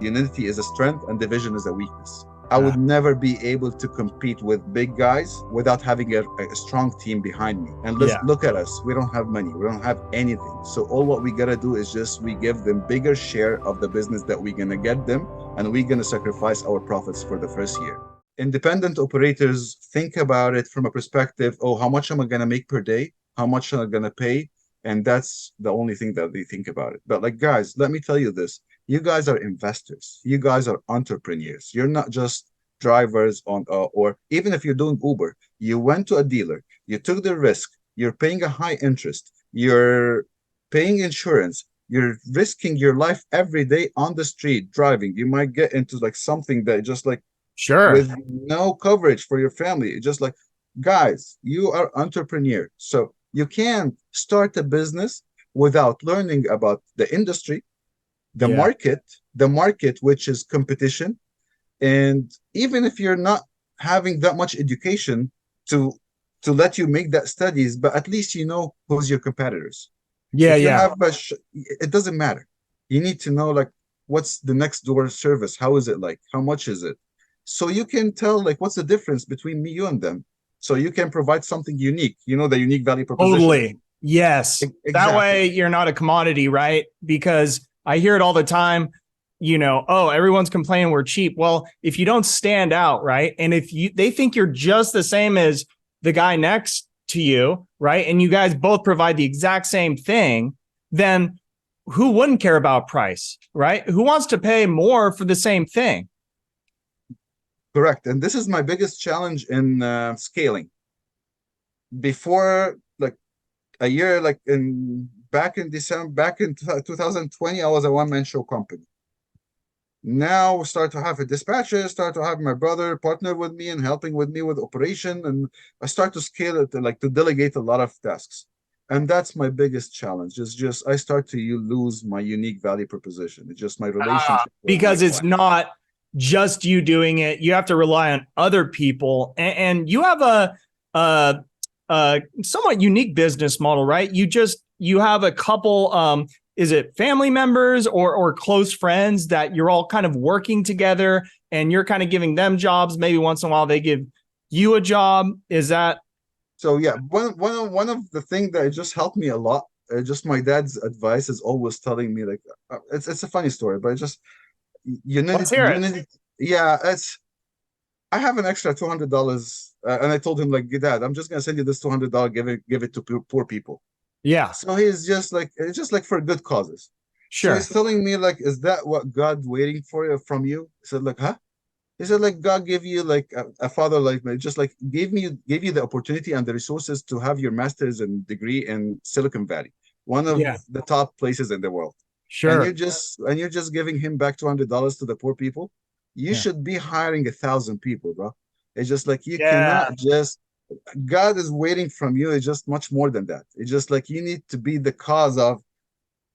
Unity is a strength and division is a weakness. I Yeah. would never be able to compete with big guys without having a strong team behind me. And let's Yeah. look at us. We don't have money. We don't have anything. So all what we gotta do is just we give them bigger share of the business that we're gonna get them, and we're gonna sacrifice our profits for the first year. Independent operators think about it from a perspective, oh, how much am I gonna make per day? How much am I gonna pay? And that's the only thing that they think about it. But like, guys, let me tell you this. You guys are investors. You guys are entrepreneurs. You're not just drivers on, or even if you're doing Uber, you went to a dealer, you took the risk, you're paying a high interest, you're paying insurance, you're risking your life every day on the street driving. You might get into like something that just like Sure. with no coverage for your family. It's just like, guys, you are entrepreneur. So you can't start a business without learning about the industry, the Yeah. market, which is competition. And even if you're not having that much education to let you make that studies, but at least you know who's your competitors. Yeah. If you Yeah. have it doesn't matter. You need to know like what's the next door service, how is it like, how much is it, so you can tell like what's the difference between me, you, and them. So you can provide something unique. You know, the unique value proposition. Totally. Yes. That Exactly. way you're not a commodity, right? Because I hear it all the time, oh, everyone's complaining we're cheap. Well, if you don't stand out, right? And if they think you're just the same as the guy next to you, right? And you guys both provide the exact same thing, then who wouldn't care about price, right? Who wants to pay more for the same thing? Correct. And this is my biggest challenge in scaling. Before like a year, like in back in December, back in 2020, I was a one-man show company. Now we start to have a dispatcher, start to have my brother partner with me and helping with me with operation, and I start to scale it to like to delegate a lot of tasks. And that's my biggest challenge. Is just I start to lose my unique value proposition. It's just my relationship with my Because it's client. not just you doing it. You have to rely on other people, and you have a somewhat unique business model, right? You have a couple. Is it family members or close friends that you're all kind of working together, and you're kind of giving them jobs? Maybe once in a while they give you a job. Is that? So yeah, one of the things that just helped me a lot, just my dad's advice is always telling me like it's a funny story, but it's just Let's unity, hear it. unity. Yeah, it's I have an extra $200, and I told him like, Dad, I'm just gonna send you this $200, give it to poor people. Yeah, So he's just like it's just like for good causes. So sure. he's telling me like, is that what God waiting for you from you? I said like, huh? He said like God gave you like a father like me, just like gave you the opportunity and the resources to have your master's and degree in Silicon Valley, one of Yeah, the top places in the world. And sure. you're just giving him back $200 to the poor people. You Yeah, should be hiring 1,000 people, bro. It's just like you yeah, cannot just God is waiting from you. It's just much more than that. It's just like you need to be the cause of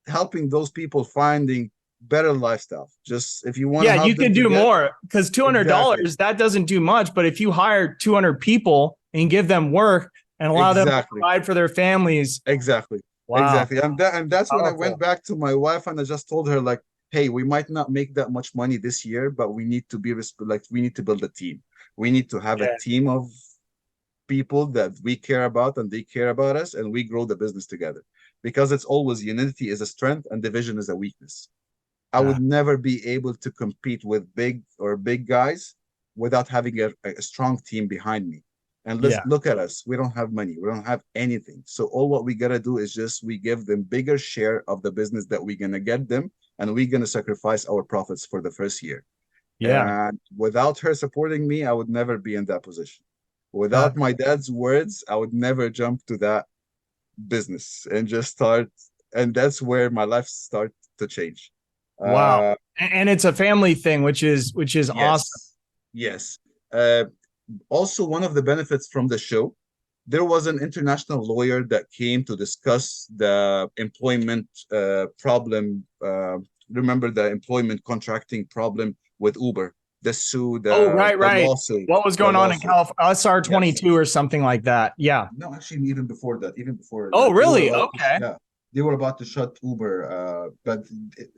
helping those people finding better lifestyle. Just if you want to yeah. help You them can to do get more because exactly, $200 that doesn't do much. But if you hire 200 people and give them work and allow them to exactly, provide for their families, exactly, wow, exactly. And that's when I went powerful. back to my wife and I just told her like, hey, we might not make that much money this year, but we need to be like we need to build a team. We need to have a Yeah, team of people that we care about and they care about us, and we grow the business together. Because it's always unity is a strength and division is a weakness. I yeah, would never be able to compete with big guys without having a strong team behind me. And let's yeah, look at us. We don't have money. We don't have anything. So all what we gotta do is just we give them bigger share of the business that we're gonna get them, and we're gonna sacrifice our profits for the first year. yeah. And without her supporting me, I would never be in that position. Uh, Without my dad's words, I would never jump to that business and just start. And that's where my life started to change. wow. Uh, And it's a family thing, which is awesome. yes, yes. Also, one of the benefits from the show, there was an international lawyer that came to discuss the employment problem. Remember the employment contracting problem with Uber, the sue, Oh, right, the right. lawsuit, What was the going on in lawsuit. California? SR Yes. 22 or something like that. Yeah. No, actually, even before that, even before Oh, like they were really? like, Okay. yeah, they were about to shut Uber, but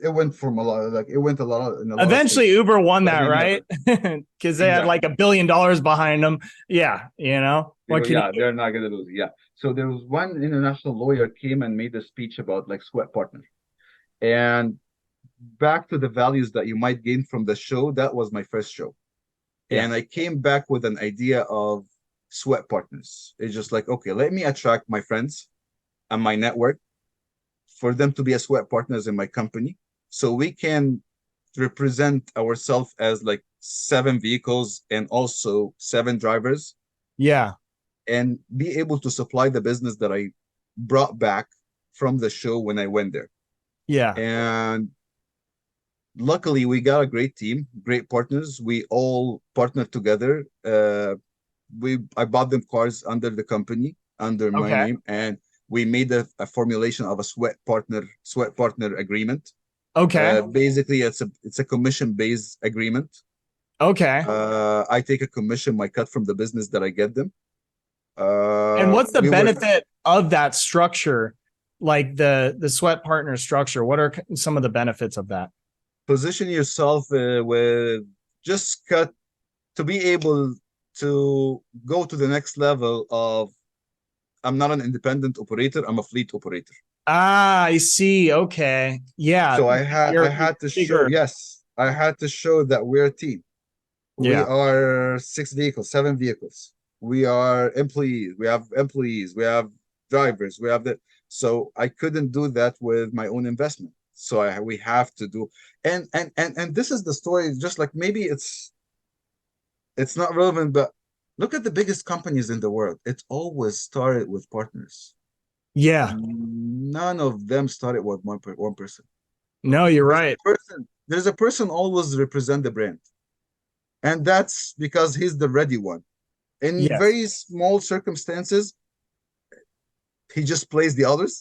it went from a lot, like it went a lot in a lot of Eventually, states, Uber won but that, they right? never Because they had like exactly. $1 billion behind them. Yeah, what can you Yeah, do? they're not gonna lose it. Yeah. So there was one international lawyer came and made a speech about like sweat partners. And back to the values that you might gain from the show, that was my first show. Yeah, And I came back with an idea of sweat partners. It's just like, okay, let me attract my friends and my network for them to be as sweat partners in my company. So we can represent ourselves as like 7 vehicles and also 7 drivers yeah, and be able to supply the business that I brought back from the show when I went there. yeah. And luckily, we got a great team, great partners. We all partnered together. I bought them cars under the company, under my Okay, name, and we made a formulation of a sweat partner agreement. okay, Basically, it's a commission based agreement. okay. I take a commission, my cut from the business that I get them. And what's the We were benefit of that structure, like the sweat partner structure? What are some of the benefits of that? position yourself with just cut to be able to go to the next level of I'm not an independent operator, I'm a fleet operator. Ah, I see. Okay, yeah, So I you're had to show, bigger. yes, I had to show that we're a team. We Yeah, are 6 vehicles, 7 vehicles. We are employees, we have drivers, we have the so I couldn't do that with my own investment. So we have to do and this is the story, just like maybe it's not relevant, but look at the biggest companies in the world. It always started with partners. yeah. None of them started with one person. No, you're There's right. a person. There's a person always represent the brand, and that's because he's the ready one. In Yes. very small circumstances, he just plays the others.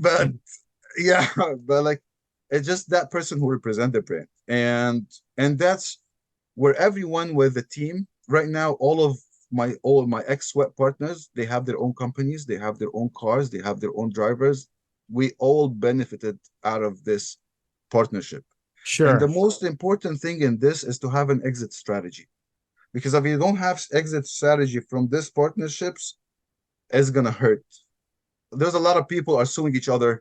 But yeah, but like it's just that person who represent the brand, and that's where everyone with the team right now, all of my ex sweat partners, they have their own companies, they have their own cars, they have their own drivers. We all benefited out of this partnership. And the Sure. most important thing in this is to have an exit strategy. Because if you don't have exit strategy from these partnerships, it's gonna hurt. There's a lot of people are suing each other.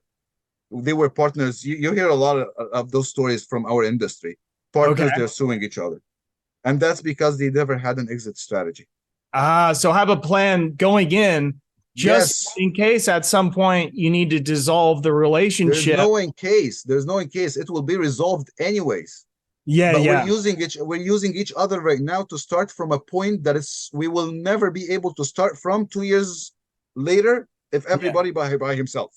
They were partners. You hear a lot of those stories from our industry. Partners, Okay. they're suing each other. And that's because they never had an exit strategy. Ah, so have a plan going in just Yes, in case at some point you need to dissolve the there's relationship. no in case. There's no in case. It will be resolved anyways. Yeah, But yeah. we're using each other right now to start from a point that is we will never be able to start from 2 years later if Yeah. everybody by himself.